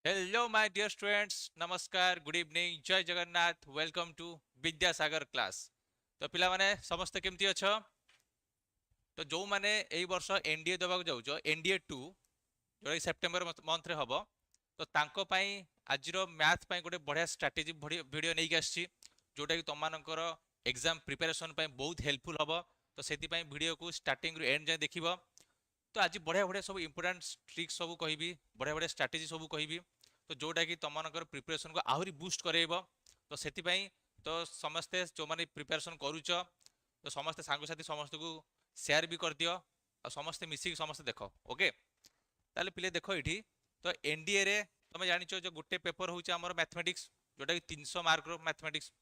Hello my dear students, नमस्कार, good evening, जय Jagannath, welcome to Vidyasagar class. तो पिला माने समस्त केमती अछ? तो जो माने एई वर्ष एनडीए देबाक जाउछो, एनडीए 2 जो सेप्टेम्बर मंथ रे हबो, तो तांको पई आजिरो मैथ पई गोटे बढ़िया स्ट्रेटजी वीडियो नै आछि, जोटा कि तुम मानकर एग्जाम प्रिपरेशन पई बहुत हेल्पफुल हबो। तो सेति पई वीडियो को स्टार्टिंग रु एंड जाय देखिबो। तो आज बढ़िया बढ़िया सब इंपोर्टेंट ट्रिक्स सब कहबी, बढ़िया बढ़िया स्ट्रेटजी सब कहबी, तो जोटा कि तुम मानकर प्रिपरेशन को आहरी बूस्ट करेइबो। तो सेति पई तो समस्ते जो माने प्रिपरेशन करूछ, तो समस्ते सांग साथी समस्त को शेयर भी कर दियो, और समस्ते मिसिक समस्ते देखो। ओके, ताले पिले देखो इठी। तो एनडीए रे तुम जानिचो जो गोटे पेपर होउछ हमर मैथमेटिक्स, जोटा कि 300 मार्क रो मैथमेटिक्स,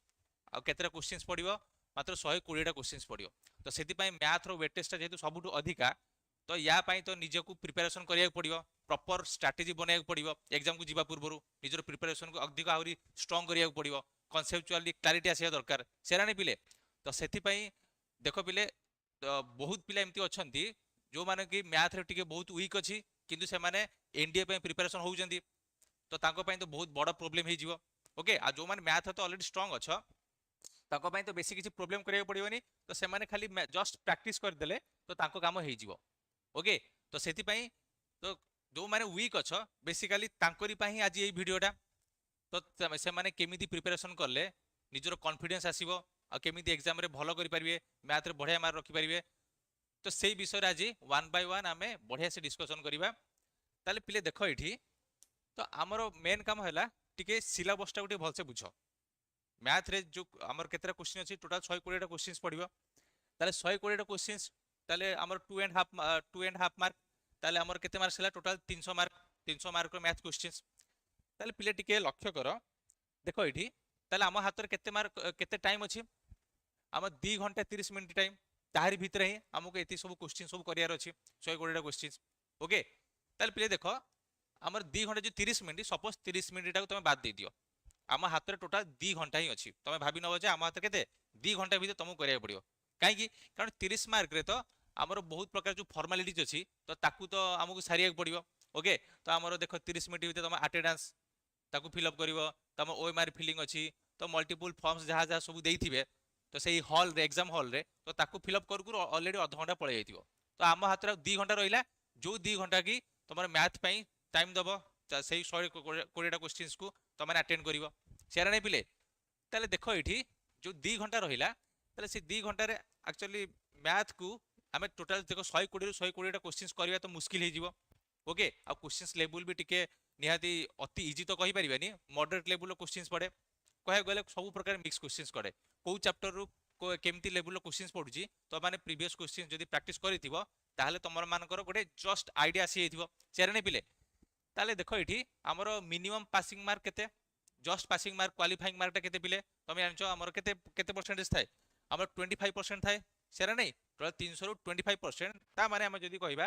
आ केतेटा क्वेश्चंस पड़िबो, मात्र 120 टा क्वेश्चंस पड़िबो। तो सेति पई मैथ रो वेटेज टा जेतु सबुटु अधिका, तो या पाई तो निजे को प्रिपरेशन करिया पड़िबो, प्रॉपर स्ट्रेटजी बनाया पड़िबो। एग्जाम को जीवा पूर्वरु निजर प्रिपरेशन को अधिक आहुरी स्ट्रांग करिया पड़िबो, कॉन्सेप्चुअली क्लैरिटी आसिया दरकार, सेरा नै पिले। तो सेति पई देखो पिले, तो बहुत पिला एमती अछंती जो माने कि मैथ रे टिके बहुत वीक अछि, किंतु से माने एनडीए पे प्रिपरेशन होउजंती, तो तांको पई तो बहुत बड़ प्रॉब्लम हे जिवो। ओके, आ जो माने मैथ तो ऑलरेडी स्ट्रांग अछ, तांको पई तो बेसी किछि प्रॉब्लम करिया पड़िबोनी। तो से माने खाली जस्ट प्रैक्टिस कर देले तो तांको काम हे जिवो। ओके, तो सेति पई तो जो माने वीक अछ, बेसिकली तांकोरी पई आज ए वीडियोटा। तो से माने केमिति प्रिपरेशन करले निजर कॉन्फिडेंस आसीबो, आ केमिति एग्जाम रे भलो करि परिबे, मैथ रे बढ़िया मार्क रखि परिबे। तो सेई विषय रे आज वन बाय वन आमे बढ़िया से डिस्कशन करिबा। ताले पिले देखो एठी, तो हमरो मेन काम हैला टिके सिलेबस टा गुटे भलसे बुझो। मैथ रे जो हमर केतेरा क्वेश्चन अछि, टोटल 120 टा क्वेश्चंस पड़िबो। ताले 120 टा क्वेश्चंस, ताले हमर 2.5 मार्क, ताले हमर केते मार्क्स हैला टोटल 300 मार्क। 300 मार्क रो मैथ क्वेश्चंस। ताले पिले टिके लक्ष्य करो, देखो एठी। ताले हम हाथ रे केते मार्क, केते टाइम अछि? हम 2 घंटा 30 मिनिट टाइम। ताहारी भितरे ही हमको एती सब क्वेश्चन सब करियार अछि, 120 टा क्वेश्चंस। ओके, ताले पिले देखो, हमर 2 घंटा जो 30 मिनिट, सपोज 30 मिनिट टा को तुम बाद दे दियो। आम हाथ में टोटाल 2 घंटा ही अच्छी, तुम भाव नब जे आम हाथ के 2 घंटा भीतर तुमको करा पड़ो। कहीं कारण 30 मार्क रे तो आमर बहुत प्रकार जो फॉर्मालिटीज अच्छी, तो ताकू तो आमको सारिया पड़ो। ओके, तो आमर देख 30 मिनट भीतर तुम अटेंडेंस ताकू फिलअप कर, तुम ओएमआर फिलिंग अच्छी, तो मल्टीपल फॉर्म्स जहाँ जहाँ सब देइथिबे, तो सही हॉल रे, एग्जाम हॉल रे, तो ताकू फिलअप कर ऑलरेडी अध घंटा पड़े जाइथिबो। तो आम हाथ में 2 घंटा रहिला, जो 2 घंटा की तुम मैथ पई टाइम दबो, से 120 टा क्वेश्चंस को तुम अटेंड करिवो। सेरा नहीं पिले, ताले देखो एठी जो 2 घंटा रहिला, ताले से 2 घंटा रे एक्चुअली मैथ को हमें टोटल देखो 120 रू 120 टा क्वेश्चंस करबा तो मुश्किल हे जिवो। ओके, आ क्वेश्चंस लेवल भी टिके निहाती अति इजी तो कहि परिबानी, मॉडरेट लेवल रो क्वेश्चंस पड़े। कहे गले सब प्रकार मिक्स क्वेश्चंस करे, को चैप्टर रू केमती लेवल रो क्वेश्चंस पडुची, तो माने प्रीवियस क्वेश्चन जदी प्रैक्टिस करिथिबो, ताहले तमर मानकर गोटे जस्ट आईडिया आसी हेथिबो। सेरा नहीं पिले, ताले देखो एठी हमरो मिनिमम पासिंग मार्क केते, just passing mark, qualifying mark केते पिले तुम जानछो हमर केते केते परसेंटेज थाए? हमर 25% थाए। सेरा नहीं, टोटल 300 रु 25%, ता माने हम जदी कहबा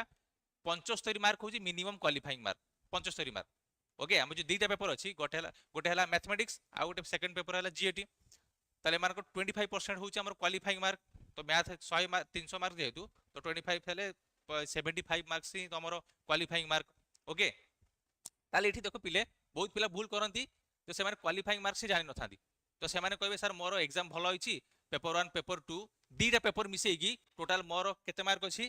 75 मार्क होची minimum qualifying mark, 75 mark. Okay, हम जो दुईटा पेपर अछि, गोटे हला मैथमेटिक्स, आ गोटे सेकंड पेपर हला जीएटी। ताले मार्क 25% होची हमर क्वालिफाइंग मार्क। तो मैथ 100 मार्क 300 मार्क जेहेतु, तो 25 हेले 75 मार्क्स ही तमरो क्वालिफाइंग मार्क। ओके, ताले एठी देखो पिले, बहुत पिला भूल करंती, तो से क्वालिफाइंग मार्क्स जानि न थांदी। तो से कहबे सर मोर एग्जाम भलो होईची, पेपर 1 पेपर 2 दीटा पेपर मिसेगी टोटल मोर केते मार्क अछि?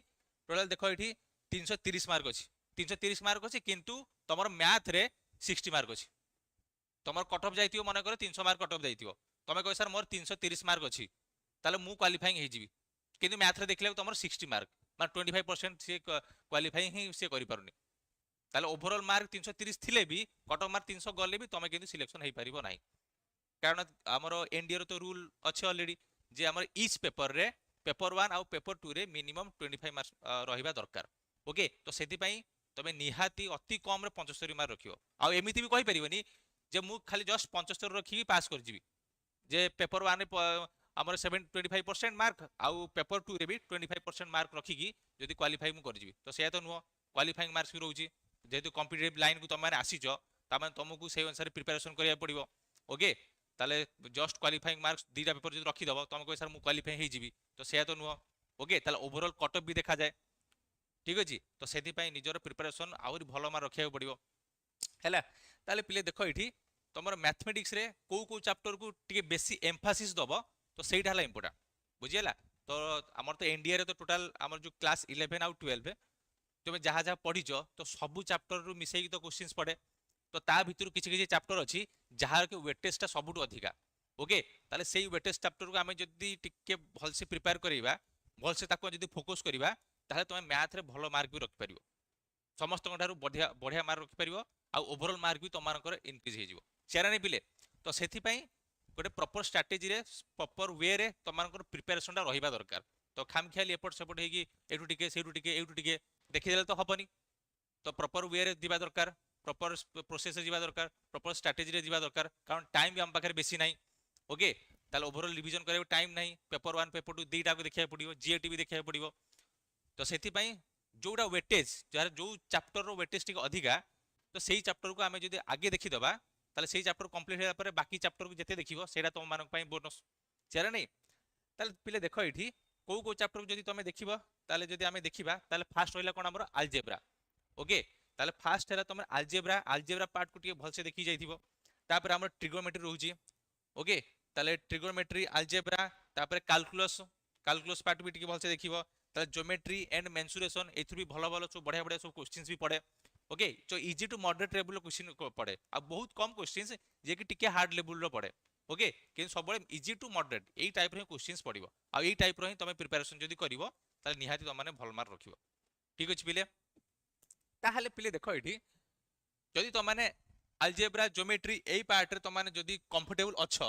टोटल देखो एठी 330 मार्क अछि। 330 मार्क अछि, किंतु तमर मैथ रे 60 मार्क अछि। तमर कट ऑफ जाइतियो, मन करे 300 मार्क कट ऑफ जाइतियो, तमे कह सर मोर 330 मार्क अछि, ताले मु क्वालिफाइंग हे जिवि। किंतु मैथ रे देखले तमर 60 मार्क, माने 25% से क्वालिफाइंग ही से करि पारुनी। ताले ओवरऑल मार्क 330 थिले भी, कट ऑफ मार्क 300 गले भी तमे किंतु सिलेक्शन हे परिबो नाही। कारण हमर एनडीए रो तो रूल अछि ऑलरेडी, जे हमर ईच पेपर रे, पेपर 1 आ पेपर 2 रे मिनिमम 25 मार्क्स रहिबा दरकार। ओके, तो सेति पई तमे निहाती अति कम रे 75 मार्क रखियो। आ एमिति भी कहि परिबनी जे मु खाली जस्ट 75 रखी पास कर जिवि, जे पेपर 1 रे हमर 25% मार्क, आउ पेपर 2 रे भी 25% मार्क रखिकी जदि क्वालिफाई मु कर जिवि, तो सेया तो नुह। क्वालिफाइंग मार्क्स भी रहउची, जेहेतु कॉम्पिटिटिव लाइन को तुम आसीच, तामें तुमको से अनुसार प्रिपरेशन करिया पड़िबो। ओके, ताले जस्ट क्वालिफाइंग मार्क्स दीटा पेपर जो रखिदब, तुम कह सर मु क्वालिफाई हे जिवि, तो सेया तो नुह। ओके, ताले ओवरऑल कट ऑफ भी देखा जाए। ठीक अछि, तो सेति पई निजर प्रिपरेशन आउरी भलो मार रखिया पड़िबो हैला। ताले पिले देखो एठी तमर मैथमेटिक्स रे को चैप्टर को टिके बेसी एम्फासिस दबो तो सेटा हला इंपोर्टेंट बुझियला। तो हमर तो एनडीए रे तो टोटल हमर जो क्लास 11 आउ 12 तुम जहाँ जहाँ पढ़ीच तो सबू चैप्टर रु मिसेकी तो क्वेश्चंस पड़े तो ता भितर किसी किसी चैप्टर अच्छी जहाँ के वेटेजटा सबुठु अधिका ओके ताले सेई वेटेज चैप्टर को आमे जदी टिके भलसे प्रिपेयर करिबा भलसे ताको जदी फोकस करिबा ताले तुम मैथ रे भलो मार्क भी रखि परिबो समस्त ठारू बढ़िया बढ़िया मार्क रखि परिबो आ ओवरऑल मार्क भी तुमनकर इंक्रीज हे जिवो सेरा नै पिले। तो सेथि पई गोटे प्रॉपर स्ट्रेटजी रे प्रॉपर वे रे तुमनकर प्रिपरेशन टा रहिबा दरकार। तो खाम ख्याली एपट सेपट हेगी एटू टिके सेटू टिके देखिदेले तो हबनी। तो प्रॉपर वे रे दिबा दरकार प्रॉपर प्रोसेस रे दिबा दरकार प्रॉपर स्ट्रेटजी रे दिबा दरकार कारण टाइम भी हम पाखरे बेसी नाही ओके ताले ओवरऑल रिवीजन करे टाइम नाही पेपर 1 पेपर 2 दुईटा को देखिया पड़िबो जीएटी भी देखिया पड़िबो। तो सेथि पई जोडा वेटेज जार जो चैप्टर रो वेटेज टिक अधिका तो सेही चैप्टर को आमे जदी आगे देखि दबा ताले सेही चैप्टर कंप्लीट होला पर बाकी चैप्टर को जते देखिबो सेटा तुम मानक पई बोनस चेरा नै। ताले पिले देखो एठी को चैप्टर जदी तुम देखिबो ताले जदी आमे देखिबा ताले फास्ट होइला कोन हमर अलजेब्रा ओके ताले फास्ट हैला तुम अलजेब्रा पार्ट को टिके भलसे देखि जाइथिबो तापर हमर ट्रिगोनोमेट्री रहउची ओके ताले ट्रिगोनोमेट्री अलजेब्रा तापर कैलकुलस पार्ट भी टिके भलसे देखिबो ताले ज्योमेट्री एंड मेंसुरेशन एथु भी भलो भलो सब बढ़िया बढ़िया सब क्वेश्चंस भी पड़े ओके तो easy to moderate level question पड़े आ बहुत कम क्वेश्चंस जे कि टिके हार्ड लेवल रो पड़े ओके कि सब इजी टू मॉडरेट एई टाइप रे क्वेश्चंस पड़िबो आ एई टाइप रो ही तमे प्रिपरेशन जदी करिवो ताले निहाती त माने भल मार्क रखिवो ठीक अछि पिले। ताहले पिले देखो एठी जदी त माने अलजेब्रा ज्योमेट्री एई पार्ट रे त माने जदी कंफर्टेबल अछ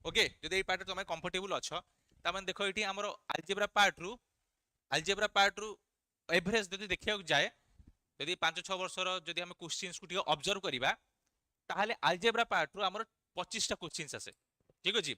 ओके जदी एई पार्ट रे त माने कंफर्टेबल अछ त माने देखो एठी हमरो अलजेब्रा पार्ट रु एवरेज जदी देखिया जाए जदी 5-6 वर्षर जदी हम क्वेश्चंस को टिके ऑब्जर्व करिबा ताहले अलजेब्रा पार्ट रु हमरो 25 टा क्वेश्चंस आसे ठीक अछि।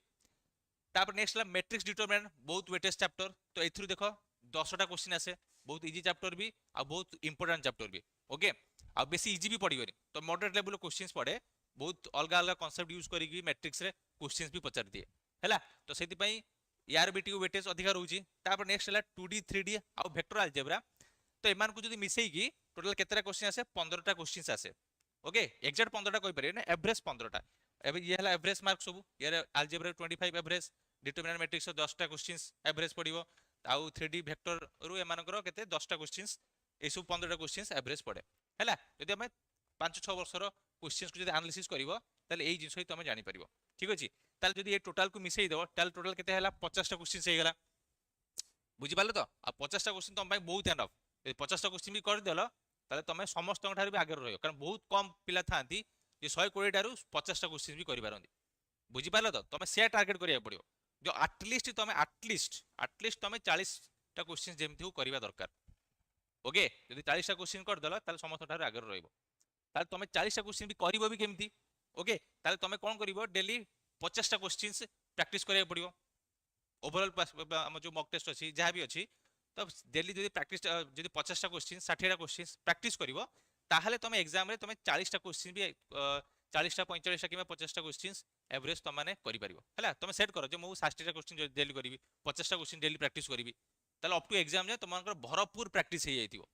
तापर नेक्स्ट ला मैट्रिक्स डिटरमिनेंट बहुत वेटेज चैप्टर तो एथरु देखो 10 टा क्वेश्चन आसे बहुत इजी चैप्टर भी आ बहुत इंपोर्टेंट चैप्टर भी ओके आ बेसी इजी भी पड़िबनी तो मॉडरेट लेवल क्वेश्चंस पड़े बहुत अलग अलग कांसेप्ट यूज करिकि मैट्रिक्स रे क्वेश्चंस भी पचार दिए हैला। तो सेति पई यार भी टिके वेटेज अधिका रहउची। तापर नेक्स्ट हला 2D 3D आ वेक्टर अलजेब्रा तो एमान को जदी मिसेई की टोटल केतेटा क्वेश्चन आसे 15 टा क्वेश्चंस आसे ओके एग्जैक्ट 15 टा कोइ परिए ना एवरेज 15 टा एबे ये हला एवरेज मार्क सब यार अलजेब्रा 25 एवरेज डिटरमिनेंट मैट्रिक्स 10 टा क्वेश्चंस एवरेज पड़िबो आउ 3D वेक्टर रु एमानकर केते 10 टा क्वेश्चंस ए सब 15 टा क्वेश्चंस एवरेज पड़े हैला। जदी हम 5-6 वर्षर क्वेश्चंस को जदी एनालिसिस करिवो ताले एई जिंस ही तमे जानि परिबो ठीक अछि। ताले जदी ए टोटल को मिसेई देबो ताले टोटल केते हला 50 टा क्वेश्चंस हे गेला बुझि पाले तो आ 50 टा क्वेश्चन तम पई बहुत एनफ ए 50 टा क्वेश्चन भी कर देलो ताले तमे समस्त ठार भी आगे रहियो कारण बहुत कम पिला थांती जे 120 टारु 50 टा क्वेश्चन भी करि पारंदी बुझि पाले तो तमे से टारगेट करिया पड़ियो जो एटलीस्ट तमे 40 टा क्वेश्चन जेमथि हो करबा दरकार ओके जदी 40 टा क्वेश्चन कर देलो ताले समस्त ठार आगे रहिबो ताले तमे 40 टा क्वेश्चन भी करिवो भी केमथि ओके ताले तमे कोन करिवो डेली 50 टा क्वेश्चंस प्रैक्टिस करिया पड़ियो ओवरऑल हम जो मॉक टेस्ट अछि जहा भी अछि तो डेली जदी प्रैक्टिस जदी 50 टा क्वेश्चन 60 टा क्वेश्चन प्रैक्टिस करिवो ताहले तमे एग्जाम रे तमे 40 टा क्वेश्चन भी 40 टा 45 टा किबा 50 टा क्वेश्चंस एवरेज त माने करि परिबो हैला। तमे सेट करो जे मु 60 टा क्वेश्चन डेली करिवि 50 टा क्वेश्चन डेली प्रैक्टिस करिवि ताले अप टू एग्जाम जे तमनकर भरपूर प्रैक्टिस हे जाइतिबो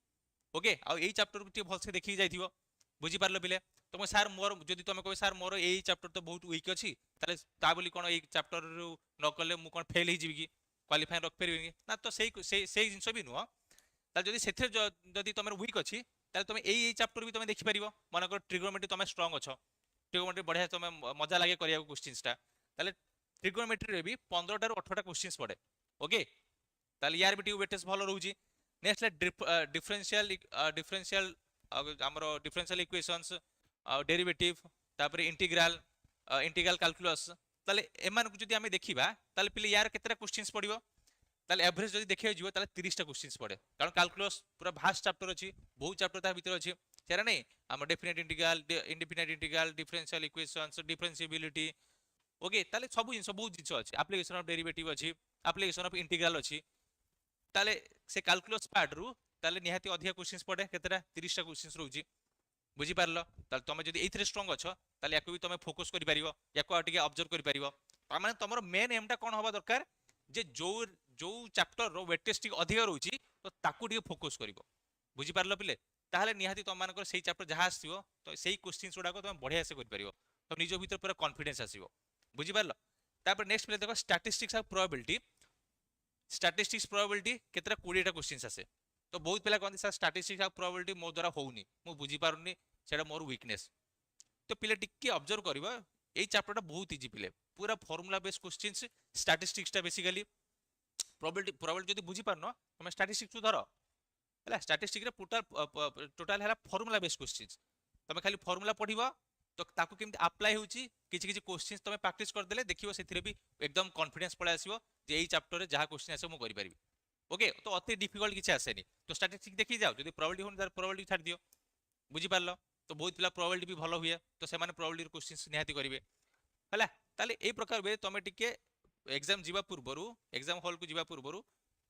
ओके आ एई चैप्टर को टी भलसे देखि जाइतिबो बुझी पारलो बिले। तुम सर मोर जदि तुम कह सर मोर यही चैप्टर तो बहुत वीक अच्छी ता बोली कौन ये चैप्टर रु न कले मु कौन फेल हो कि क्वालिफाई रख पारि ना तो से जिनस भी नुह जदि से जदि तुम वीक अच्छी तुम यही चैप्टर भी तुम देखिपर मन कर ट्रिगोनोमेट्री तुम स्ट्रंग अच्छ ट्रिगोनोमेट्री बढ़िया तुम मजा लगे करिया क्वेश्चंसटा ट्रिगोनोमेट्री भी 15 टा 18 टा क्वेश्चंस पड़े ओके यार भी टिके वेटेज भल रोची। नेक्स्ट डिफरेंशियल हमरो डिफरेंशियल इक्वेशंस डेरिवेटिव तापर इंटीग्रल कैलकुलस ताले एमान को जदि हमें देखिबा ताले पिले यार केतेटा क्वेश्चंस पड़िबो ताले एवरेज जदि देखियो जिवो ताले 30 टा क्वेश्चंस पड़े कारण कैलकुलस पूरा भास्ट चैप्टर अछि बहुत चैप्टर ता भीतर अछि सेरा नै हम definite integral indefinite integral differential equations differentiability okay ताले सब जिंस बहुत जिंस अछि एप्लीकेशन ऑफ डेरिवेटिव अछि एप्लीकेशन ऑफ इंटीग्रल अछि ताले से कैलकुलस पार्ट रु ताले निहाती अधिक क्वेश्चंस पड़े केतेटा 30 टा क्वेश्चंस रहउची बुझी पारलो ताले तमे जदि एथरे स्ट्रांग अछ ताले याको भी तमे फोकस करि परिबो याको आटिके ऑब्जर्व करि परिबो त माने तमरो मेन एम टा कोन होबा दरकार जे जो चैप्टर रो वेटेज टिक अधिक रहउची तो ताकू टिके फोकस करिवो बुझी पारलो पिले ताहले निहाती तुम मानकर सेही चैप्टर जहाँ आसो तो सेही क्वेश्चंस गुड़ाक तुम बढ़िया से कर तो निज भीतर पूरा कॉन्फिडेंस आसो बुझिपार तापर नेक्स्ट पे देखो स्टैटिस्टिक्स और प्रोबेबिलिटी स्टैटिस्टिक्स प्रोबेबिलिटी केतरा 20टा क्वेश्चंस आसे तो बहुत पिला कहते सर स्टैटिस्टिक्स और प्रोबेबिलिटी मो द्वारा होउनी मु बुझी पारुनी सेटा मोर वीकनेस तो पिले टिके ऑब्जर्व करबा एई चैप्टरटा बहुत इजी पिले पूरा फार्मूला बेस्ड क्वेश्चंस स्टैटिस्टिक्स टा बेसिकली प्रोबेबिलिटी जदी बुझी पारनो तुम स्टैटिस्टिक्स धर है स्टैटिस्टिक्स रे टोटल है फार्मूला बेस्ड क्वेश्चंस तुम खाली फार्मूला पढ़िबो तो ताकू केमती अप्लाई होउची किछि किछि क्वेश्चंस तुम प्रैक्टिस कर देले देखिबो सेथिरे भी एकदम कॉन्फिडेंस पळे आसीबो जे एई चैप्टर रे जहा क्वेश्चन आसे मु करि परिबी ओके तो अति डिफिकल्ट किछि आसेनी तो स्टैटिस्टिक्स देखि जाओ जदी प्रोबेबिलिटी होन तार प्रोबेबिलिटी छाड़ दियो बुझी पारलो तो बहुत पिला प्रोबेबिलिटी भी भलो हुए तो से माने प्रोबेबिलिटी क्वेश्चंस निहाती करिवे हला ताले ए प्रकार वे तुम टिके एग्जाम जीवा पूर्वरु एग्जाम हॉल को जीवा पूर्वरु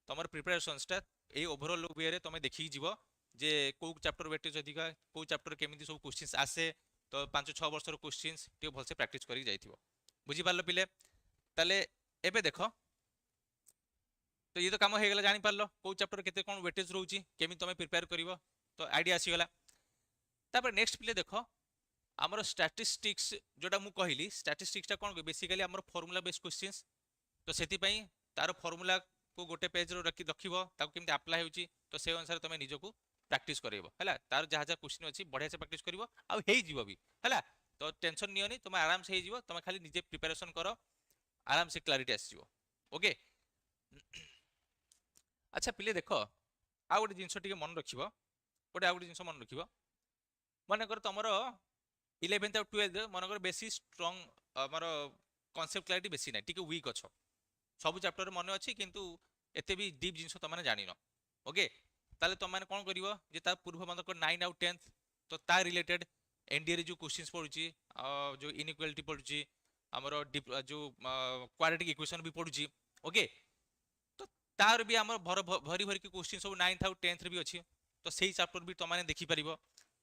तमर प्रिपरेशंस टा ए ओवरऑल वे रे तुम देखि जीवो जे को चैप्टर वेटेज अधिका को चैप्टर केमिति सब क्वेश्चंस आसे तो 5-6 वर्ष रो क्वेश्चंस टिके भलसे प्रैक्टिस करि जाइथिबो बुझी पारलो पिले ताले एबे देखो तो ये तो काम हो गला जानि पारलो को चैप्टर केते कोन वेटेज रहउची केमिति तुम प्रिपेयर करिवो तो आईडिया आसी गला तापर नेक्स्ट पिले देखो आमर स्टैटिस्टिक्स जोटा मु कहली स्टैटिस्टिक्स टा कोन बेसिकली आमर फार्मूला बेस्ड क्वेश्चंस तो सेति पई तार फार्मूला को गोटे पेज रो रखिबो ताको केमति अप्लाई होउची तो से अनुसार तुम निजको प्रैक्टिस करिवो हला तार जहा जहा क्वेश्चन अछि बढ़िया से प्रैक्टिस करिवो आ हेई जीवो भी हला तो टेंशन नियोनी तुम आराम से हेई जीवो तुम खाली निजे प्रिपरेशन करो आराम से क्लैरिटी आसीजो ओके अच्छा पिले देखो आ गोटे जिंस टिके मन रखिबो गोटे आ गोटे जिंस मन रखिबो माने कर तमरो 11th और 12th मन कर बेसी स्ट्रांग हमर कांसेप्ट क्लैरिटी बेसी नै टिके वीक अछो सब चैप्टर मन अछि किंतु एते भी डीप जिंस त माने जानिनो ओके ताले तुम माने कोन करिवो जे ता पूर्व मन कर 9 आउट 10th तो ता रिलेटेड एनडीए रे जो क्वेश्चंस पढुची जो इनइक्वालिटी पढुची हमर जो क्वाड्रेटिक इक्वेशन भी पढुची ओके तो तार भी हमर भरी भरी के क्वेश्चन सब 9th आउट 10th रे भी अछि तो सेही चैप्टर भी तुम माने देखि परिबो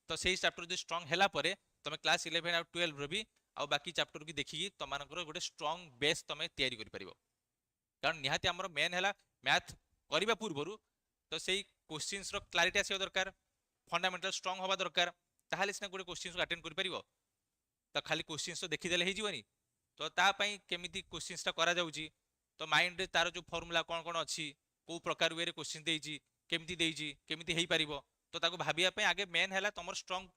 तो सेही चैप्टर जो स्ट्रांग हैला परे तुम क्लास 11 आउट 12 रे भी आ बाकी चैप्टर की देखि तुम मानकर गोटे स्ट्रांग बेस तुम तैयारी करि परिबो कारण निहाती हमर मेन हैला मैथ करबा पूर्वरु तो सेही क्वेश्चंस रो क्लैरिटी आसी दरकार फंडामेंटल स्ट्रांग होबा दरकार ताहाले सिना गोटे क्वेश्चंस को अटेंड करि परिबो तो खाली क्वेश्चंस तो देखि देले हे जीवनी तो ता पई केमिति क्वेश्चंस ता करा जाउची तो माइंड रे तार जो फार्मूला कोन कोन अछि को प्रकार वे रे क्वेश्चन देइची केमिति हेई परिबो तो ताको भाबिया पई आगे मेन हैला तमर स्ट्रांग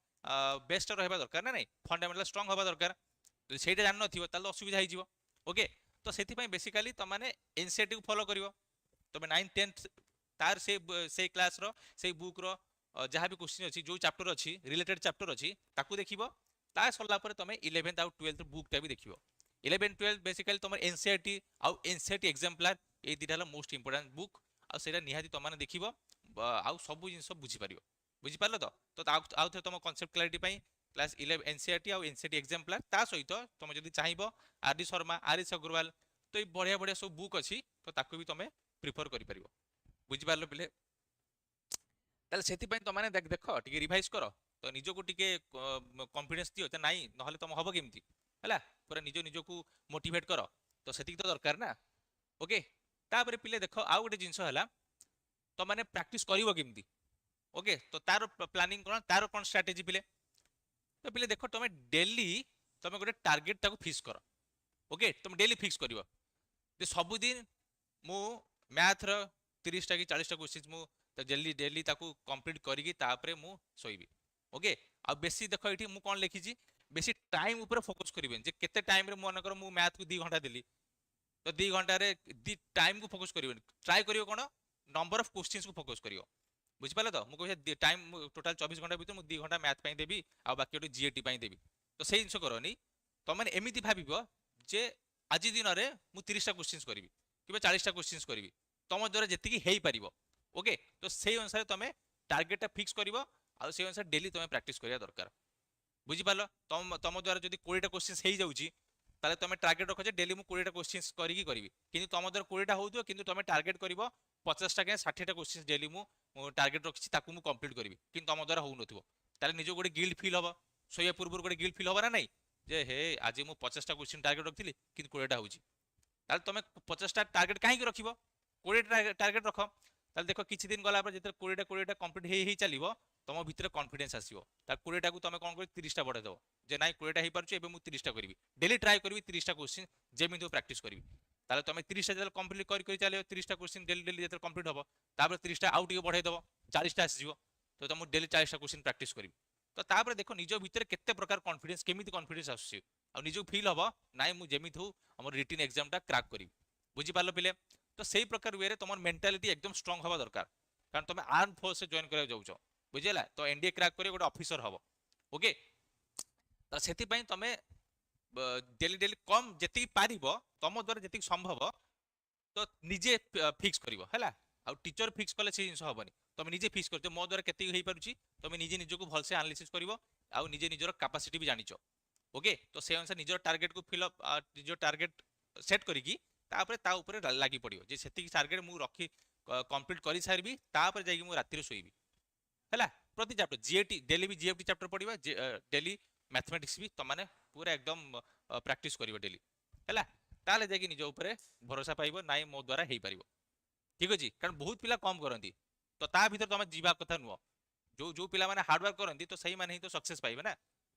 बेस्ट रहबा दरकार ना नहीं फंडामेंटल स्ट्रांग होबा दरकार तो सेटा जान नथिबो ताले असुविधा हे जीवो ओके तो सेति पई बेसिकली त माने एनसीईआरटी को फॉलो करिवो तमे 9 10th तार से क्लास रो से बुक रो जहाँ भी क्वेश्चन अछि जो चैप्टर अछि रिलेटेड चैप्टर अछि ताकू देखिबो ता सरला परे तमे 11th आउट 12th बुक टा भी देखिबो 11 12 बेसिकली तमर एनसीईआरटी आउ एनसीईआरटी एग्जाम्पलर ए दिटा मोस्ट इंपोर्टेंट बुक आ सेटा निहाती त माने देखिबो आउ सब जिंस बुझी पारिबो बुझी पारलो तो आउ थे तुम कांसेप्ट क्लैरिटी पई क्लास 11 एनसीईआरटी आउ एनसीईआरटी एग्जाम्पलर ता सहित तुम जदी चाहिबो आरडी शर्मा आरएस अग्रवाल तो बढ़िया बढ़िया सब बुक अछि तो ताकू भी तुम प्रिफर करि परिबो बुझी पारलो पिले ताले सेति पई तुम माने देखो टिके रिवाइज करो तो निजो को टिके कॉन्फिडेंस दियो त नाही नहले तुम हबो केमती हला पूरा निजो को मोटिवेट करो तो सेति तो दरकार ना ओके तापरे पिले देखो आ गोटे जिंस हला तो माने प्रैक्टिस करिवो केमती ओके तो तार प्लानिंग कोन तार कोन स्ट्रेटजी पिले तो पिले देखो तुम डेली तुम गोटे टारगेट ताको फिक्स करो ओके तुम डेली फिक्स करिवो जे सब दिन मु मैथ रो 30 टा कि 40 टा क्वेश्चंस मु तो डेली ताको कंप्लीट करिकी तापरे मु सोइबी ओके आ बेसी देखो एठी मु कोन लिखी छी बेसी टाइम ऊपर फोकस करिबेन जे केते टाइम रे मन कर मु मैथ को 2 घंटा देली तो 2 घंटा रे दी टाइम को फोकस करिबेन ट्राई करियो कोन नंबर ऑफ क्वेश्चंस को फोकस करियो बुझ पाले तो मु कहे टाइम टोटल 24 घंटा भीतर मु 2 घंटा मैथ पई देबी आ बाकी ओटी जीएटी पई देबी तो सेही इंसो करनी तो माने एमिति भाबिबो जे आज दिन रे मु 30 टा क्वेश्चंस करिवि किबा 40 टा क्वेश्चंस करिवि तम द्वारा जेतिकी हेई परिबो ओके तो सेही अनुसार तमे टारगेट टा फिक्स करिवो आ सेही अनुसार डेली तमे प्रैक्टिस करिया दरकार बुझी पालो तम द्वारा जदी 20 टा क्वेश्चंस हेई जाउची ताले तमे टारगेट रखो जे डेली मु 20 टा क्वेश्चंस करिकी करिवि किंतु तम द्वारा 20 टा होउतो किंतु तमे टारगेट करिवो 50 टा के 60 टा क्वेश्चंस डेली मु टारगेट रखछि ताकू मु कंप्लीट करिवि किंतु तम द्वारा होउ नथिबो ताले निजो गोटे गिल्ट फील हबो सोया पूर्व गोटे गिल्ट फील हबो ना नहीं जे हे आज मु 50 टा क्वेश्चन टारगेट रखथिली किंतु 20 टा होउची ताले तमे 50 टा टारगेट काहे के रखिबो 20 टा टारगेट रखो ताले देखो किछि दिन गला पर जेते 20 टा कंप्लीट हेई चलिबो तुम भितर कॉन्फिडेंस आसीबो ता 20 टा को तुम कोन कर 30 टा बढ़े दो जे नाइ 20 टा हे पारछु एबे मु 30 टा करबी डेली ट्राई करबी 30 टा क्वेश्चन जेमि तो प्रैक्टिस करबी ताले तुम 30 टा जल कंप्लीट कर चले 30 टा क्वेश्चन डेली डेली जते कंप्लीट हबो तापर 30 टा आउट के बढ़े दबो 40 टा आसीबो तो तुम डेली 40 टा क्वेश्चन प्रैक्टिस करबी तो तापर देखो निज भितर केते प्रकार कॉन्फिडेंस केमिति कॉन्फिडेंस आसुची आ निज फील हबो नाइ मु जेमिति हो हमर रिटन एग्जाम टा क्रैक करबी बुझी पारलो पिले तो सेही प्रकार वे रे तुम मेंटालिटी एकदम स्ट्रांग हवा दरकार कारण तुम आर्म फोर्स से जॉइन करा जाउछो बुझिला तो एनडीए क्रैक करे गोटे ऑफिसर हबो ओके तो सेति पई तमे डेली डेली कम जति पारिबो तुम द्वारा जति संभव तो निजे फिक्स करिवो हैला आ टीचर फिक्स कले से जिंस हबनी तुम निजे फिक्स करते मो द्वारा केते हेई पारुची तुम निजे निजको भल से एनालिसिस करिवो आ निजे निजर कैपेसिटी भी जानिचो ओके तो से अनुसार निजर टारगेट को फिल अप निजर टारगेट सेट करिकी तापर ता ऊपर लागि पड़ियो जे सेति टारगेट मु रखी कंप्लीट करि सारबी तापर जाई मु राति रे सोईबी हैला प्रति चैप्टर जीएटी डेली भी जीएफटी चैप्टर पढिबा डेली मैथमेटिक्स भी तुम माने पूरा एकदम प्रैक्टिस करिवो डेली हैला ताले जाई निज ऊपर भरोसा पाइबो नाइ मो द्वारा हेई पारिबो ठीक अछि कारण बहुत पिला कम करंती तो ता भीतर तुम जीवा कथा नुओ जो जो पिला माने हार्ड वर्क करंती तो सही माने ही तो सक्सेस पाइबे ना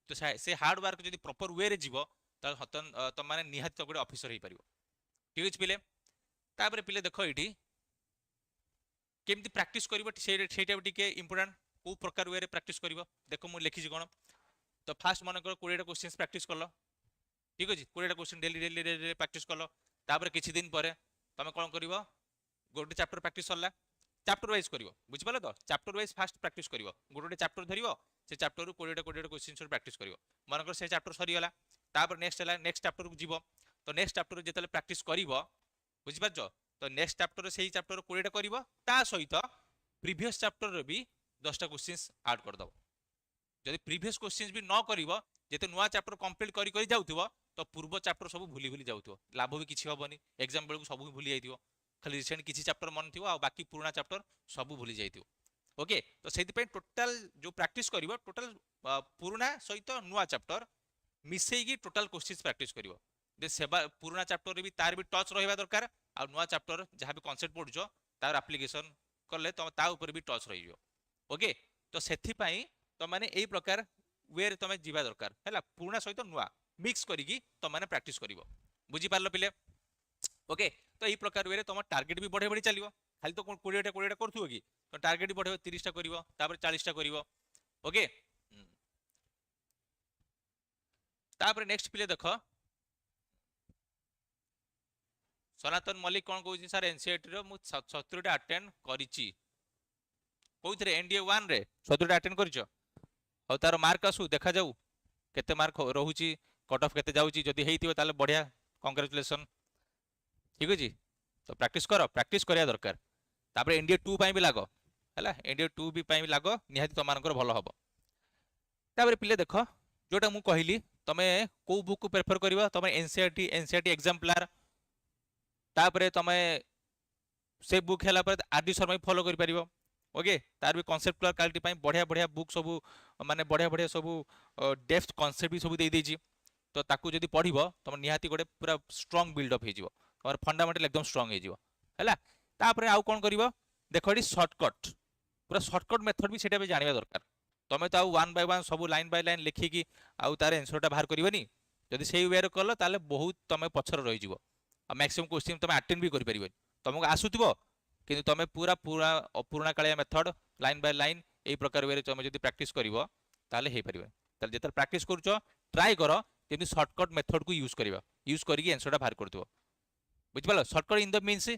तो से हार्ड वर्क जदी प्रॉपर वे रे जीवो त हतन तुम माने निहात तो गोटे ऑफिसर हेई पारिबो ठीक अछि पिले तापर पिले देखो एठी केमती प्रैक्टिस करिवो सेटा टिके इंपोर्टेंट को प्रकार वे रे प्रैक्टिस करिवो देखो मु लिखि छी कोन तो फास्ट मन कर 20 टा क्वेश्चंस प्रैक्टिस करलो ठीक अछि 20 टा question daily daily daily practice करलो तापर किछि दिन परे तमे कोन करिवो गोटे चैप्टर प्रैक्टिस करला चैप्टर वाइज करिवो बुझि पालो तो चैप्टर वाइज फास्ट प्रैक्टिस करिवो गोटे चैप्टर धरिवो से चैप्टर रु 20 टा क्वेश्चन प्रैक्टिस करिवो मन कर से चैप्टर सरी गला तापर नेक्स्ट हला नेक्स्ट चैप्टर को जीवो तो नेक्स्ट चैप्टर जेतले प्रैक्टिस करिवो बुझि पारछो तो नेक्स्ट चैप्टर से ही चैप्टर 20 टा करिवो ता सहित प्रीवियस चैप्टर रे भी 10 टा क्वेश्चंस ऐड कर दबो जदि प्रीवियस क्वेश्चंस भी न करिवो जेते नुवा चैप्टर कंप्लीट करी करी जाउथिवो तो पूर्व चैप्टर सब भूली भूली जाउथिवो लाभ भी किछि हबनी एग्जाम बेल को सब भूली जाइथिवो खाली रिसेंट किछि चैप्टर मन थिवो आ बाकी पुराना चैप्टर सब भूली जाइथिवो ओके तो सेति पे टोटल जो प्रैक्टिस करिवो टोटल पुराना सहित नुवा चैप्टर मिसेगी टोटल क्वेश्चंस प्रैक्टिस करिवो जे सेबा पुराना चैप्टर रे भी तार भी टच रहबा दरकार आ नुवा चैप्टर जहां भी कांसेप्ट पढुछो तार एप्लीकेशन करले तो ता ऊपर भी टच रहियो ओके तो सेथि पई तो माने एई प्रकार वे रे तमे जीवा दरकार हैला पुराना सहित नुवा मिक्स करिकी तो माने प्रैक्टिस करिवो बुझी पारलो पिले ओके तो एई प्रकार वे रे तम टारगेट भी बढ़े बढ़े चलिवो खाली तो 20 टा करथुओ की तो टारगेट भी बढ़े 30 टा करिवो तापर 40 टा करिवो ओके तापर नेक्स्ट पिले देखो सनातन मल्लिक कौन कहूँ सर एनसीईआरटी रो मु 70 टा अटेंड करिची कोइथरे एनडीए 1 रे 70 टा अटेंड करिचो हो तार मार्क आसु देखा जाऊ केते मार्क रहूची कट ऑफ केते जाऊची जदी हेइतिबो ताले बढ़िया कांग्रेचुलेशन ठीक अछि तो प्रैक्टिस करो प्रैक्टिस करिया दरकार तापर एनडीए 2 पई भी लागो हैला एनडीए 2 भी पई भी लागो निहाती तो मानकर भलो हबो तापर पिले देखो जोटा मु कहिली तमे को बुक को प्रेफर करबा तमे एनसीईआरटी एग्जाम्पलर तापर तमे से बुक हैला पर आरडी शर्मा फॉलो करि परिबो ओके तार भी कॉन्सेप्चुअल क्वालिटी पई बढ़िया बढ़िया बुक सब माने बढ़िया बढ़िया सब डेप्थ कॉन्सेप्ट भी सब दे देजी तो ताकू जदी पढिबो तम निहाती गोटे पूरा स्ट्रांग बिल्ड अप हे जिवो और फंडामेंटल एकदम स्ट्रांग हे जिवो हैला तापर आउ कोन करिवो देखो एडी शॉर्टकट पूरा शॉर्टकट मेथड भी सेटा भी जानिबा दरकार तमे तो आउ 1 बाय 1 सब लाइन बाय लाइन लिखि की आउ तार आंसरटा बाहर करबनी जदी सेही वे रे करलो ताले बहुत तमे पछर रहि जिवो आ मैक्सिमम क्वेश्चन तमे अटेंड भी करि परिबो तमको आसुतिबो किंतु तमे पूरा पूरा पुराना कालिया मेथड लाइन बाय लाइन एई प्रकार वे रे तमे जदी प्रैक्टिस करिवो ताले हे परिबो ताले जेतर प्रैक्टिस करूचो ट्राई करो जेमि शॉर्टकट मेथड को यूज करिवो यूज करिके आंसरटा बाहर करदिवो बुझ पालो शॉर्टकट इन द मीन्स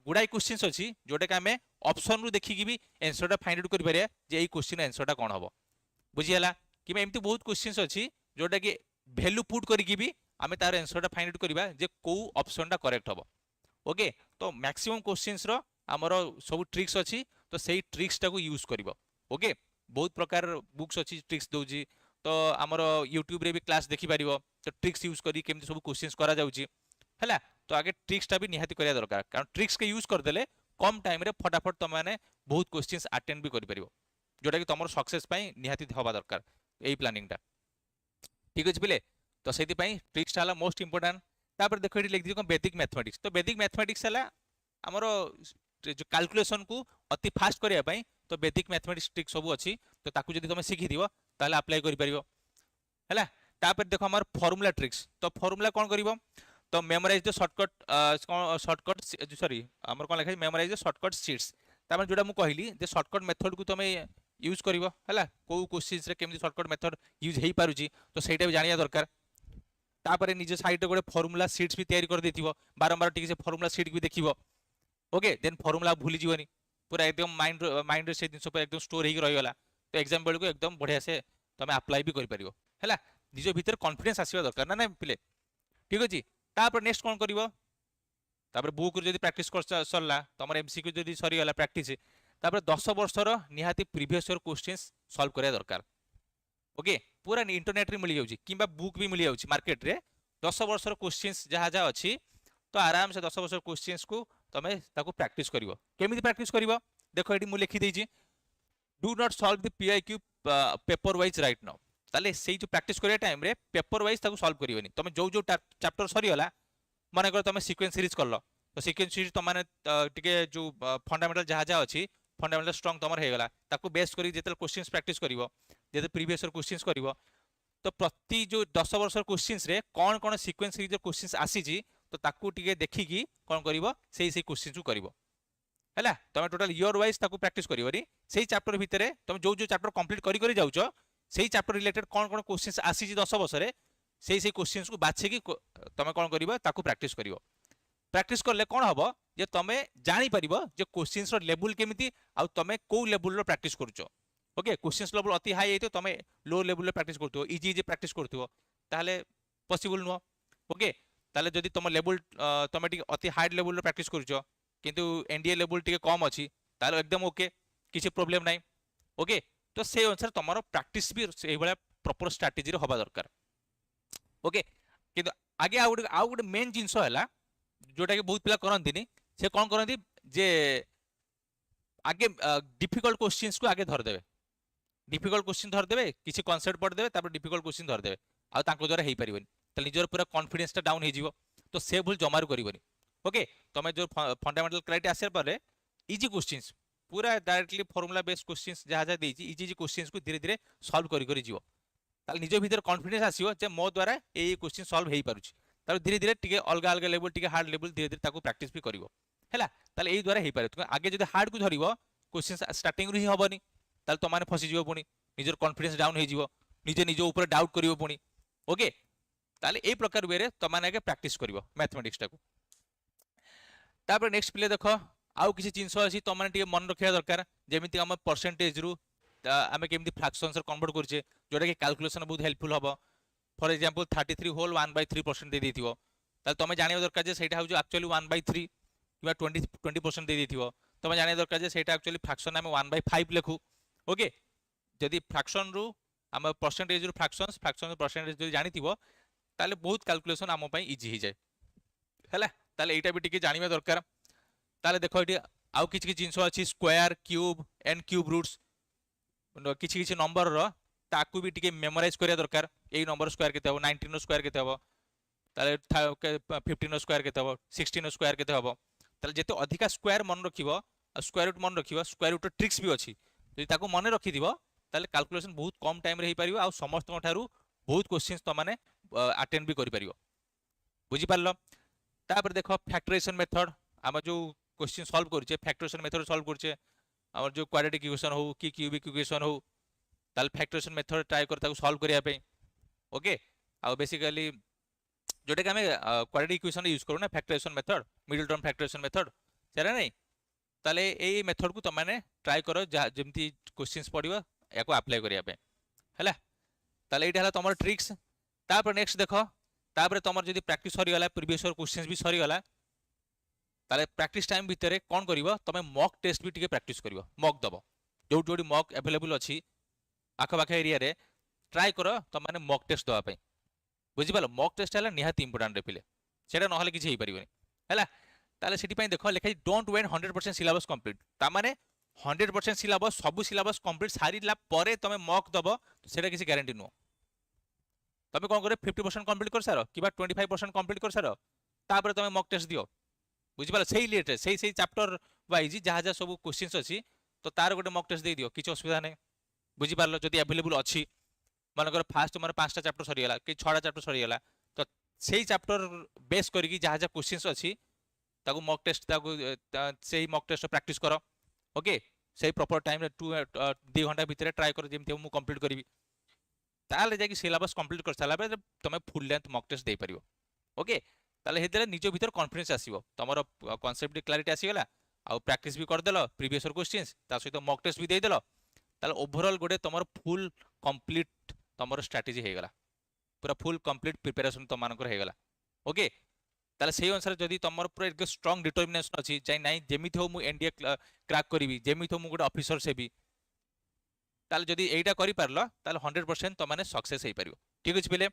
गुडाई क्वेश्चंस अछि जोटे का हमें ऑप्शन रु देखि की भी आंसरटा फाइंड आउट करि परिया जे एई क्वेश्चन आंसरटा कोन हबो बुझी हला कि मैं एमती बहुत क्वेश्चंस अछि जोटा कि वैल्यू पुट करिकी भी आमे तार आंसरटा फाइंड आउट करबा जे को ऑप्शनटा करेक्ट हबो ओके तो मैक्सिमम क्वेश्चंस रो हमरो सब ट्रिक्स अछि तो सेही ट्रिक्स टा को यूज करबो ओके बहुत प्रकार बुक्स अछि ट्रिक्स दोजी तो हमरो YouTube रे भी क्लास देखि पारिबो तो ट्रिक्स यूज करी केमती सब क्वेश्चंस करा जाउची हला तो आगे ट्रिक्स टा भी निहाती करिया दरकार कारण ट्रिक्स के यूज कर देले कम टाइम रे फटाफट त माने बहुत क्वेश्चंस अटेंड भी करि परिबो जोटा कि तमरो सक्सेस पई निहाती हवा दरकार एई प्लानिंग टा ठीक अछि पिले तो सेति पई ट्रिक्स टा हला मोस्ट इंपोर्टेंट तापर देखो एठी लिख दियो बेसिक मैथमेटिक्स तो बेसिक मैथमेटिक्स हला हमरो जो कैलकुलेशन को अति फास्ट करिया पई तो बेसिक मैथमेटिक्स ट्रिक सब अछि तो ताकू जदि तुम शिखि दियो ताले अप्लाई करि परिबो हैला। तापर देखो हमर फार्मूला ट्रिक्स, तो फार्मूला कोन करिवो, तो मेमोराइज द शॉर्टकट सॉरी हमर कोन लिखै मेमोराइज द शॉर्टकट शीट्स। तापर जोटा मु कहली जे शॉर्टकट मेथड को तुम यूज करिवो हैला, को क्वेश्चंस रे केमि शॉर्टकट मेथड यूज हेई पारुची तो सेटा भी जानिया दरकार। तापर निज साइड रे गोटे फार्मूला शीट्स भी तैयारी कर देथिबो, बारंबार टिक से फार्मूला शीट भी देखिबो। ओके देन फार्मूला भूली जीवनी, पूरा एकदम माइंड से दिन पर एकदम स्टोर होगी रहीगला, तो एग्जाम बेल को एकदम बढ़िया से तुम अप्लाई भी करिपरियो हैला। निज भीतर कॉन्फिडेंस आसीबा दरकार ना ना पिले, ठीक अछि। तापर नेक्स्ट कोन करिवो, तापर बुक रे जदी प्रैक्टिस कर सरला तमर एमसीक्यू जदी सरी गला प्रैक्टिस, तापर 10 वर्षर निहाती प्रीवियस ईयर क्वेश्चंस सॉल्व करिया दरकार। ओके पूरा इंटरनेट रे मिल जाउची किबा बुक भी मिल जाउची मार्केट रे, 10 वर्षर क्वेश्चंस जहा जा अछि तो आराम से 10 वर्षर क्वेश्चंस को तमे ताको प्रैक्टिस करिवो। केमिति प्रैक्टिस करिवो देखो एडी मु लिखि देइची, do not solve the PIQ paper wise right now. ताले सेई जो प्रैक्टिस करिया टाइम रे पेपर वाइज ताको सॉल्व करिवनी, तमे जो जो चैप्टर सरी गला माने कर तमे सीक्वेंस सीरीज करलो, तो सीक्वेंस सीरीज तो माने टिके जो फंडामेंटल जहा जा अछि फंडामेंटल स्ट्रांग तमर हे गला, ताको बेस करी जेतल क्वेश्चंस प्रैक्टिस करिवो, जेते प्रीवियस ईयर क्वेश्चंस करिवो, तो प्रति जो 10 वर्षर क्वेश्चंस रे कोन कोन सीक्वेंस सीरीज क्वेश्चंस आसी जी तो ताकू टिके देखि की कोन करिवो सेई क्वेश्चंस को करिवो हैला। तमे टोटल ईयर वाइज ताकू प्रैक्टिस करिवरी, सेई चैप्टर भितरे तमे जो जो चैप्टर कंप्लीट करी करी जाउचो सेई चैप्टर रिलेटेड कोन कोन क्वेश्चंस आसी जी 10 वर्ष रे सेई क्वेश्चंस को बाछे की तमे कोन करिवो ताकू प्रैक्टिस करिवो। प्रैक्टिस करले कोन हबो जे तमे जानि परिबो जे क्वेश्चंस रो लेवल केमिति आ तमे को लेवल रो प्रैक्टिस करूचो। ओके क्वेश्चंस लेवल अति हाई हेतो तमे लो लेवल रे प्रैक्टिस करथो, इजी इजी प्रैक्टिस करथो ताले पॉसिबल नो। ओके ताले जदि तम लेवल तमे टिके अति हाई लेवल रे प्रैक्टिस करूचो किंतु एनडीए लेवल टिके कम अछि ताले एकदम ओके किछि प्रॉब्लम नाही। ओके तो से अनुसार तमरो प्रैक्टिस भी एई भला प्रॉपर स्ट्रेटजी रे होबा दरकार। ओके किंतु आगे आ गुड मेन जिंस हैला जोटा कि बहुत पिला करंतिनी, से कोन करंती जे आगे डिफिकल्ट क्वेश्चंस को आगे धर देबे, डिफिकल्ट क्वेश्चन धर देबे किछि कांसेप्ट पढ़ देबे तापर डिफिकल्ट क्वेश्चन धर देबे आ तांको द्वारा हेई परिबनी, त निजर पूरा कॉन्फिडेंस ता डाउन हे जिवो, तो से भूल जमारू करिवनी। ओके तमे जो फंडामेंटल क्राइटेरिया आसे पर इजी क्वेश्चंस पूरा डायरेक्टली फार्मूला बेस्ड क्वेश्चंस जहा जा देछि इजी इजी क्वेश्चंस को धीरे धीरे सॉल्व करि करि जिवो, ताल निज भीतर कॉन्फिडेंस आसीबो जे मो द्वारा ए क्वेश्चन सॉल्व हेई पारुछि, तार धीरे धीरे टिके अलगा अलगा लेवल टिके हार्ड लेवल धीरे धीरे ताको प्रैक्टिस भी करिवो हैला। ताल एई द्वारा हेई पारे, आगे जदि हार्ड को धरिवो क्वेश्चन स्टार्टिंग रू ही होबनी ताल तो माने फसी जिवो, पुनी निजर कॉन्फिडेंस डाउन हे जिवो, निजे निज ऊपर डाउट करिवो पुनी। ओके ताले ए प्रकार वे तो माने आगे प्रैक्टिस करिवो मैथमेटिक्स टाको। तापर नेक्स्ट पिले देखो आउ किछि जिंस अछि तो माने टिके मन रखिया दरकार, जेमिति हम परसेंटेज रु आमे केमिति फ्रैक्शंस रे कन्वर्ट करछे जोटा कि कैलकुलेशन बहुत हेल्पफुल हबो। फॉर एग्जांपल 33 होल 1/3% दे देथिवो ताले तमे जानियो दरकार जे सेटा होउ एक्चुअली 1/3 किबा 20% दे देथिवो, तमे जानियो दरकार जे सेटा एक्चुअली फ्रैक्शन आमे 1/5 लेखु। ओके जदि फ्रैक्शन रु हम परसेंटेज रु फ्रैक्शन परसेंटेज जदि जानिथिवो ताले बहुत कैलकुलेशन आम पई इजी ही जाय हैला। ताले एटा भी टिके जानिबा दरकार। ताले देखो एटी आउ किछि किछि जिंस अछि square cube and cube roots किछि किछि नंबर रो ताकू भी टिके मेमोराइज करिया दरकार। एई नंबर स्क्वायर केते हबो, 19 रो स्क्वायर केते हबो, ताले 15 रो स्क्वायर केते हबो, 16 रो स्क्वायर केते हबो। ताले जेते अधिका स्क्वायर मन रखिबो स्क्वायर रूट मन रखिबो, स्क्वायर रूट ट्रिक्स भी अछि जदि ताकू मन रखि दिबो ताले कैलकुलेशन बहुत कम टाइम रे हे परिबो आ समस्त ठारू बहुत क्वेश्चंस तो माने अटेंड भी करि परिबो, बुझि पारलो। तापर देखो फैक्टराइजेशन मेथड हम जो क्वेश्चन सॉल्व करछे फैक्टराइजेशन मेथड सॉल्व करछे हमर जो क्वाड्रेटिक इक्वेशन हो कि क्यूबिक इक्वेशन हो ताल फैक्टराइजेशन मेथड ट्राई कर ताको सॉल्व करिया पे। ओके आ बेसिकली जोटे कि हमें क्वाड्रेटिक इक्वेशन यूज करू ना factorisation method middle term factorisation method सेरा नहीं ताले ए मेथड को तमाने ट्राई करो जेमती क्वेश्चंस पड़िबो याको अप्लाई करिया पे हैला। ताले एटा हला तमर ट्रिक्स। तापर नेक्स्ट देखो तापर तमर जदी प्रैक्टिस सरी गला प्रीवियस ईयर क्वेश्चंस भी सरी गला ताले प्रैक्टिस टाइम भितरे कोन करिवो तमे मॉक टेस्ट भी टिके प्रैक्टिस करिवो, मॉक दबो जो जोडी मॉक अवेलेबल अछि आखा पाखा एरिया रे ट्राई करो तमाने मॉक टेस्ट दवा पे, बुझि पालो। मॉक टेस्ट हला निहाती इंपोर्टेंट रे पिले सेटा न हले किछि हे परिबनी हैला। ताले सेठी पई देखो लेखाई डोंट वेट 100% सिलेबस कंप्लीट, ता माने 100% सिलेबस सब सिलेबस कंप्लीट सारीला परे तमे मॉक दबो सेटा किछि गारंटी नो। तमे कोन करे 50% कंप्लीट कर सारो किबा 25% कंप्लीट कर सारो तापर तमे मॉक टेस्ट दियो, बुझि पालो। सेही लेट सेही चैप्टर वाइज जहा जहा सब क्वेश्चंस अछि तो तार गोटे मॉक टेस्ट दे दियो किछि असुविधा नै, बुझिपार जदि अवेलेबल अच्छी मनकर फास्ट तुम 5टा चैप्टर सरीगला कि 6टा चैप्टर सरीगला तो से चैप्टर बेस करके जहाँ जहाँ क्वेश्चंस अच्छी ताकू मॉक टेस्ट ताकू से मॉक टेस्ट प्रैक्टिस कर ओके से प्रॉपर टाइम रे 2 घंटा भितर ट्राई कर जेमती मु कंप्लीट करी ताले जाकि सिलेबस कंप्लीट कर साला पे तुम फुल लेंथ मॉक टेस्ट दे परियो ओके ताले हेतले निज भीतर कॉन्फिडेंस आसीबो तमरो कांसेप्ट क्लैरिटी आसीगला आउ प्रैक्टिस भी कर देलो प्रीवियस क्वेश्चंस ता सहित मॉक टेस्ट भी दे देलो ताले ओवरऑल गोटे तमरो फुल कंप्लीट तमरो स्ट्रेटजी हे गला पूरा फुल कंप्लीट प्रिपरेशन तुम मानकर हे गला ओके ताले सेही अनुसार जदि तमरो पूरा एक स्ट्रांग डिटरमिनेशन अछि जाई नाही जेमिति हो मु एनडीए क्रैक करिवि जेमिति हो मु गोटे ऑफिसर सेबी ताले जदि एटा करि पारलो ताले 100% त माने सक्सेस हे परियो ठीक अछि पिले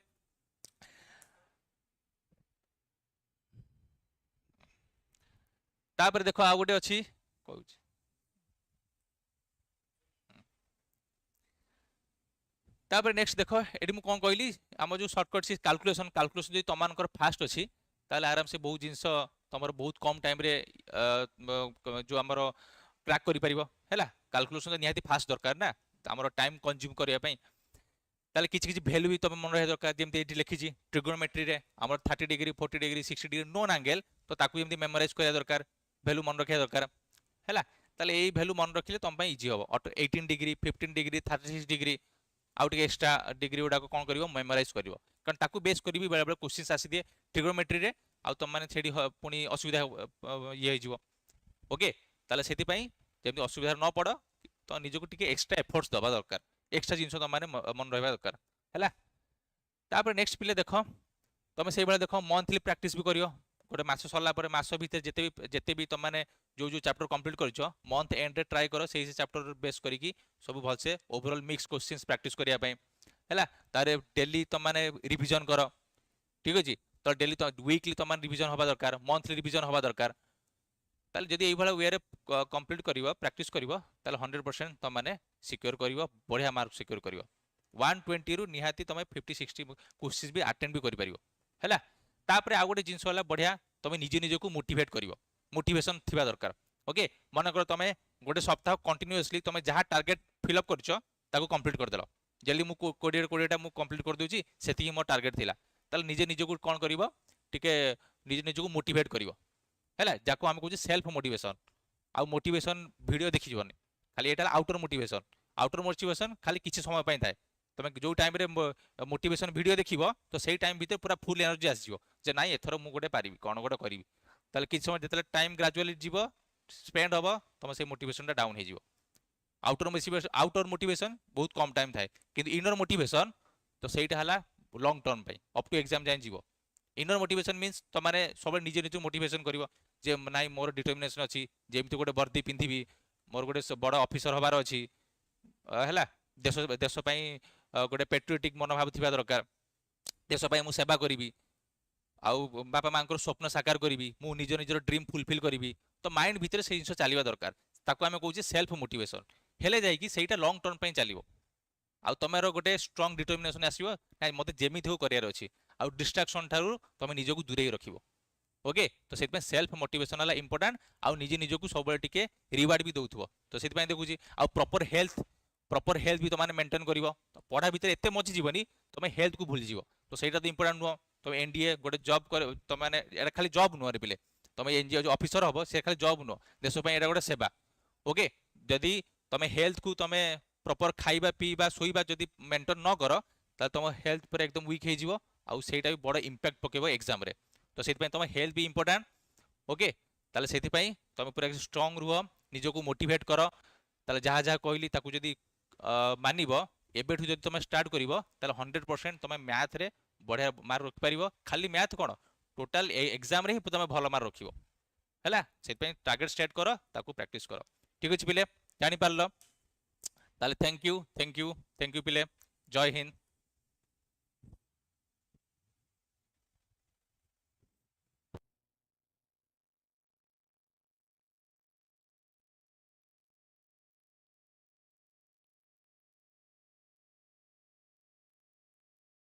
तापर देखो आ गोटे अछि कहूछ तापर नेक्स्ट देखो एडी मु कोन कहली हम जो शॉर्टकट सी कैलकुलेशन कैलकुलेशन जदि तमानकर फास्ट अछि ताले आराम से बहुत जिंस तमर बहुत कम टाइम रे जो हमर क्रैक करि परिबो हैला कैलकुलेशन तो निहाती फास्ट दरकार ना हमर टाइम कंज्यूम करिया पई ताले किछि किछि वैल्यू भी तमे मन रहे दरकार जेमते एठी लिखि छी ट्रिगोनोमेट्री रे हमर 30 degree 40 degree 60 degree known angle तो ताकू जेमते मेमोराइज करिया दरकार वैल्यू मन रखिया दरकार हैला ताले एई वैल्यू मन रखिले तम पई इजी हो 18 degree 15 degree 36 degree out extra degree गुडा को कौन करिवो मेमोराइज करिवो कारण ताकू बेस करी भी बेले बेले क्वेश्चंस आसी दिए ट्रिगोनोमेट्री रे आ तुम माने छेडी पुनी असुविधा ये हो जिवो ओके ताले सेति पई जेमति असुविधा न पड़ो तो निज को टिके एक्स्ट्रा एफर्ट्स दबा दरकार एक्स्ट्रा जिंस तुम माने मन रहबा दरकार हैला तापर नेक्स्ट पिले देखो तुम से बेले देखो मंथली प्रैक्टिस भी करियो गोटे मास सरला पर मास भीतर जेते भी तुम माने जो जो चैप्टर कंप्लीट करछो मंथ एंड रे ट्राई करो सेही चैप्टर बेस करिकी सब भल से ओवरऑल मिक्स क्वेश्चंस प्रैक्टिस करिया पई हैला तारे डेली तुम माने रिवीजन करो ठीक अछि तो डेली तो वीकली तुम माने रिवीजन होबा दरकार मंथली रिवीजन होबा दरकार ताले जदी एई भला वे रे कंप्लीट करिवो प्रैक्टिस करिवो ताले 100% तुम माने सिक्योर करिवो बढ़िया मार्क सिक्योर करिवो 120 रु निहाती तुम 50 60 क्वेश्चंस भी अटेंड भी करि परिवो हैला तापरे आ गोटे जिंस होला बढ़िया तुम निजे निजे को मोटिवेट करिवो मोटिवेशन थिबा दरकार ओके मन कर तुम गोटे सप्ताह कंटिन्यूअसली तुम जहाँ टार्गेट फिलअप करछो ताको कंप्लीट कर देलो जल्दी मु 20 मु कंप्लीट कर दोची सेति मो टार्गेट थिला ताले निजे निजे को कोन करिवो टिके निजे निजे को मोटिवेट करिवो हैला जाको हम कहू सेल्फ मोटिवेशन आ मोटिवेशन वीडियो देखि जबनी खाली एटा आउटर मोटिवेशन खाली किछि समय पई थाए तुम जो टाइम रे मोटिवेशन वीडियो देखिबो तो सेही टाइम भीतर पूरा फुल एनर्जी आसीजो जे नाइ एथरो मु गोटे पारिबी कोन गोटे करिवि ताले किछि समय जेतले टाइम ग्रेजुअली जीवो स्पेंड होबो तुम से मोटिवेशन डाउन हे जीवो आउटर मोटिवेशन बहुत कम टाइम थाए किंतु इनर मोटिवेशन तो सेटा हला लॉन्ग टर्म पे अप टू एग्जाम जाय जीवो इनर मोटिवेशन मींस तो माने सब निजे निजे मोटिवेशन करिवो जे नाइ मोर डिटरमिनेशन अछि जेमति गोटे वर्दी पिंधिबी मोर गोटे बड़ ऑफिसर होबार अछि हैला देश देश पई गोटे पेट्रियोटिक मनोभाव थिबा दरकार देश पई मु सेवा करिवि आउ बापा मांकर स्वप्न साकार करिवि मु निज निजर ड्रीम फुलफिल करिवि तो माइंड भीतर से जिंस चलीबा दरकार ताको हमें कहू सेल्फ मोटिवेशन हेले जाई कि सेटा लॉन्ग टर्म पई चलीबो आउ तमेरो गोटे स्ट्रांग डिटरमिनेशन आसीबो नाइ मते जेमिति हो करियर अछि आउ डिस्ट्रैक्शन थारु तमे निजको दूरे रखिबो ओके तो सेति सेल्फ मोटिवेशन वाला इंपोर्टेंट आउ निजे निजको सब टिके रिवार्ड भी दउथबो तो सेति पई देखुची आउ प्रॉपर हेल्थ भी तमाने मेंटेन करिवो तो पढ़ा भीतर एते मची जीवनी तमे हेल्थ को भूल जीवो तो सेटा तो इंपोर्टेंट नुह तुम एनडीए गोटे जॉब कर तुम माने एटा खाली जॉब नुह रे पिले तुम एनडीए जो ऑफिसर हबो से खाली जॉब नुह देश पई एटा गोटे सेवा ओके जदी तमे हेल्थ को तमे प्रॉपर खाइबा पीबा सोइबा जदी मेंटेन न करो ता तुम हेल्थ पर एकदम वीक हे जीवो आउ सेटा भी बड़ इंपैक्ट पकेबो एग्जाम रे तो सेति पई तुम हेल्थ भी इंपोर्टेंट ओके ताले सेति पई तुम पूरा स्ट्रांग रुह निजको मोटिवेट करो ताले जहा जहा कहली ताकू जदी मानिबो एबेठु जदी तुम स्टार्ट करिवो ताले 100% तुम मैथ रे बढ़िया मार्क रखि परिवो खाली मैथ कोन टोटल एग्जाम रे ही तुम भलो मार्क रखिवो हैला सेति पई टारगेट सेट करो ताकू प्रैक्टिस करो ठीक अछि पिले जानि पारलो ताले थैंक यू पिले जय हिंद।